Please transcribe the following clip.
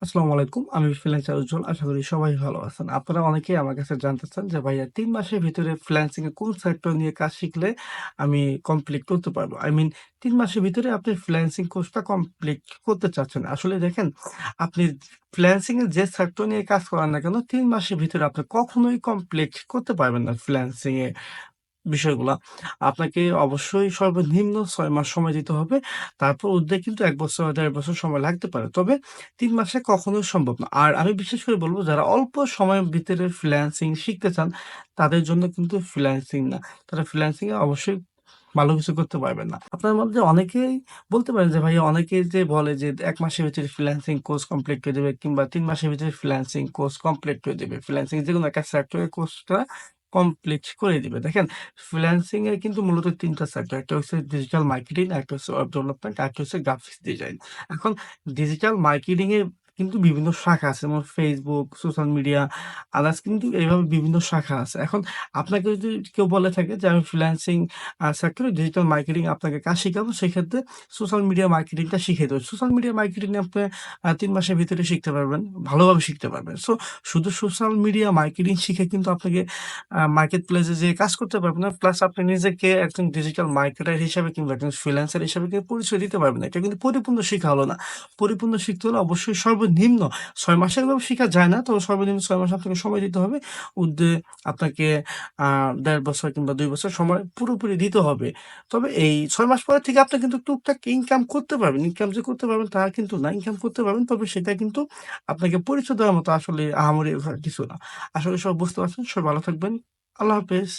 আসসালামু আলাইকুম। আমি ফ্রিল্যান্সার উজ্জ্বল। আশা করি সবাই ভালো আছেন। আপনারা অনেকেই আমার কাছে জানতে চান যে ভাইয়া ৩ মাসের ভিতরে ফ্রিল্যান্সিং এ কোন সেক্টর নিয়ে কাজ শিখলে আমি কমপ্লিট করতে পারবো? ৩ মাসের ভিতরে আপনি ফ্রিল্যান্সিং কোর্সটা কমপ্লিট করতে চাচ্ছেন। আসলে দেখেন, আপনি ফ্রিল্যান্সিং এর যে সেক্টর নিয়ে কাজ করেন না কেন ৩ মাসের ভিতরে আপনি কখনোই কমপ্লিট করতে পারবেন না ফ্রিল্যান্সিং এ বিষয়গুলা। আপনাকে অবশ্যই সর্বনিম্ন ৬ মাস সময় দিতে হবে। তারপর ঊর্ধ্বে কিন্তু ১ বছর, ১.৫ বছর সময় লাগতে পারে। তবে ৩ মাসে কখনোই সম্ভব না। আর আমি বিশেষ করে বলব, যারা অল্প সময়ের ভিতরে ফ্রিল্যান্সিং শিখতে চান, তাদের জন্য কিন্তু ফ্রিল্যান্সিং না। তারা ফ্রিল্যান্সিং এ অবশ্যই ভালো কিছু করতে পারবেন না। আপনার মধ্যে অনেকেই বলতে পারেন যে ভাইয়া, অনেকেই যে বলে যে ১ মাসের ভিতরে ফ্রিল্যান্সিং কোর্স কমপ্লিট করে দেবে কিংবা ৩ মাসের ভিতরে ফ্রিল্যান্সিং কোর্স কমপ্লিট করে দেবে। ফ্রিল্যান্সিং যেকোনো একটা সেক্টরের কোর্সটা কমপ্লিট করে দিবে। দেখেন, ফ্রিল্যান্সিং এর কিন্তু মূলত ৩ টা সেক্টর। একটা হচ্ছে ডিজিটাল মার্কেটিং, আরেকটা হচ্ছে ওয়েব ডেভেলপমেন্ট, আরেকটা হচ্ছে গ্রাফিক্স ডিজাইন। এখন ডিজিটাল মার্কেটিং এর কিন্তু বিভিন্ন শাখা আছে। যেমন Facebook, সোশ্যাল মিডিয়া, আদার্স কিন্তু এইভাবে বিভিন্ন শাখা আছে। এখন আপনাকে যদি কেউ বলে থাকে যে আমি ফ্রিল্যান্সিং সেক্টরে ডিজিটাল মার্কেটিং আপনাকে কাজ শিখাবো, সেক্ষেত্রে সোশ্যাল মিডিয়া মার্কেটিংটা শিখিয়ে দেব। সোশ্যাল মিডিয়া মার্কেটিং আপনি ৩ মাসের ভিতরে শিখতে পারবেন, ভালোভাবে শিখতে পারবেন। শুধু সোশ্যাল মিডিয়া মার্কেটিং শিখে কিন্তু আপনাকে মার্কেট প্লেসে যেয়ে কাজ করতে পারবেন না। প্লাস আপনি নিজেকে একজন ডিজিটাল মার্কেটার হিসাবে কিংবা একজন ফ্রিল্যান্সার হিসাবে কিন্তু পরিচয় দিতে পারবেন না। এটা কিন্তু পরিপূর্ণ শিখা হলো না। পরিপূর্ণ শিখতে হলে অবশ্যই সর্বনিম্ন ৬ মাসেরও শিখা যায় না। তবে সর্বনিম্ন ৬ মাস আপনাকে সময় দিতে হবে। ঊর্ধ্বে আপনাকে আ ১.৫ বছর কিংবা ২ বছর সময় পুরোপুরি দিতে হবে। তবে এই ৬ মাস পরে থেকে আপনি কিন্তু টুকটাক ইনকাম করতে পারবেন। ইনকাম যে করতে পারবেন তা কিন্তু না। ইনকাম করতে পারবেন, তবে সেটা কিন্তু আপনাকে পরিচয় দেওয়ার মতো আসলে আহামরি কিছু না। আশা করি সবাই বুঝতে পারছেন। সবাই ভালো থাকবেন। আল্লাহ হাফেজ।